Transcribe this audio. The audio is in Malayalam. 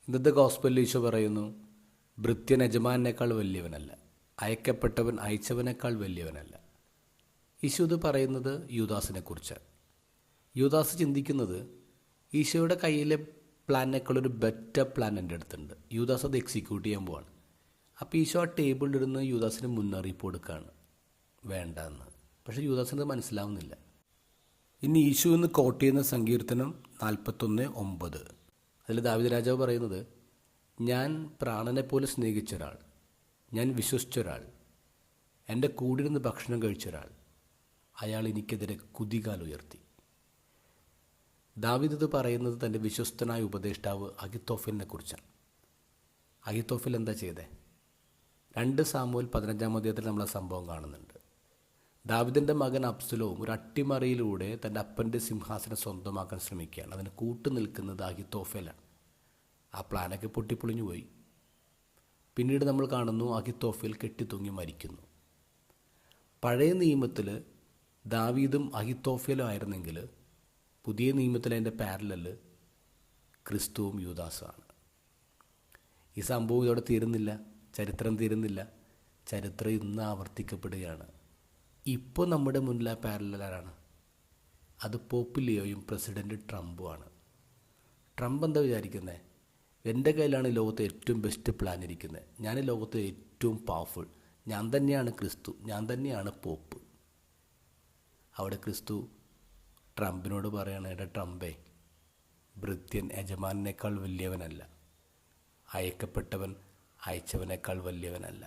ഇന്നത്തെ ഗോസ്പലിൽ ഈശോ പറയുന്നു, ഭൃത്യൻ യജമാനേക്കാൾ വലിയവനല്ല, അയക്കപ്പെട്ടവൻ അയച്ചവനേക്കാൾ വലിയവനല്ല. ഈശോ ഇത് പറയുന്നത് യൂദാസിനെ കുറിച്ചാണ്. യൂദാസ് ചിന്തിക്കുന്നത് ഈശോയുടെ കയ്യിലെ പ്ലാനേക്കാളൊരു ബെറ്റർ പ്ലാൻ എൻ്റെ അടുത്തുണ്ട്, യൂദാസ് അത് എക്സിക്യൂട്ട് ചെയ്യാൻ പോവാണ്. അപ്പോൾ ഈശോ ആ ടേബിളിലിരുന്ന് യൂദാസിന് മുന്നറിയിപ്പ് കൊടുക്കുകയാണ്, വേണ്ട എന്ന്. പക്ഷേ യൂദാസിന് മനസ്സിലാവുന്നില്ല. ഇനി ഈശോ എന്ന് കോട്ട് ചെയ്യുന്ന സങ്കീർത്തനം 41:9. അതിൽ ദാവീദ് രാജാവ് പറയുന്നത്, ഞാൻ പ്രാണനെപ്പോലെ സ്നേഹിച്ച ഒരാൾ, ഞാൻ വിശ്വസിച്ച ഒരാൾ, എൻ്റെ കൂടിരുന്ന് ഭക്ഷണം കഴിച്ച ഒരാൾ, അയാൾ എനിക്കെതിരെ കുതികാൽ ഉയർത്തി. ദാവീദ് ഇത് പറയുന്നത് തൻ്റെ വിശ്വസ്തനായ ഉപദേഷ്ടാവ് അഹിത്തോഫലിനെ കുറിച്ചാണ്. അഹിത്തോഫൽ എന്താ ചെയ്തേ? 2 സാമുവേൽ 15-ാം അധ്യായത്തിൽ നമ്മൾ ആ സംഭവം കാണുന്നുണ്ട്. ദാവീദിൻ്റെ മകൻ അബ്സലോം ഒരു അട്ടിമറിയിലൂടെ തൻ്റെ അപ്പൻ്റെ സിംഹാസനം സ്വന്തമാക്കാൻ ശ്രമിക്കുകയാണ്. അതിന് കൂട്ടു നിൽക്കുന്നത് അഹിത്തോഫലാണ്. ആ പ്ലാനൊക്കെ പൊട്ടിപ്പൊളിഞ്ഞു പോയി. പിന്നീട് നമ്മൾ കാണുന്നു അഹിത്തോഫൽ കെട്ടിത്തൂങ്ങി മരിക്കുന്നു. പഴയ നിയമത്തിൽ ദാവീദും അഹിത്തോഫലും ആയിരുന്നെങ്കിൽ പുതിയ നിയമത്തിൽ അതിൻ്റെ പാരലൽ ക്രിസ്തുവും യൂദാസുമാണ്. ഈ സംഭവം ഇതോടെ തീരുന്നില്ല, ചരിത്രം തീരുന്നില്ല. ചരിത്രം ഇന്ന് ആവർത്തിക്കപ്പെടുകയാണ്. ഇപ്പോൾ നമ്മുടെ മുന്നിൽ ആ പാരലലാണ്. അത് പോപ്പ് ലിയോയും പ്രസിഡൻറ്റ് ട്രംപുമാണ്. ട്രംപ് എന്താ വിചാരിക്കുന്നത്? എൻ്റെ കയ്യിലാണ് ലോകത്തെ ഏറ്റവും ബെസ്റ്റ് പ്ലാൻ ഇരിക്കുന്നത്, ഞാൻ ലോകത്തെ ഏറ്റവും പവർഫുൾ, ഞാൻ തന്നെയാണ് ക്രിസ്തു, ഞാൻ തന്നെയാണ് പോപ്പ്. അവിടെ ക്രിസ്തു ട്രംപിനോട് പറയാണ്, എടാ ട്രംപേ, ഭൃത്യൻ യജമാനേക്കാൾ വലിയവനല്ല, അയക്കപ്പെട്ടവൻ അയച്ചവനേക്കാൾ വലിയവനല്ല.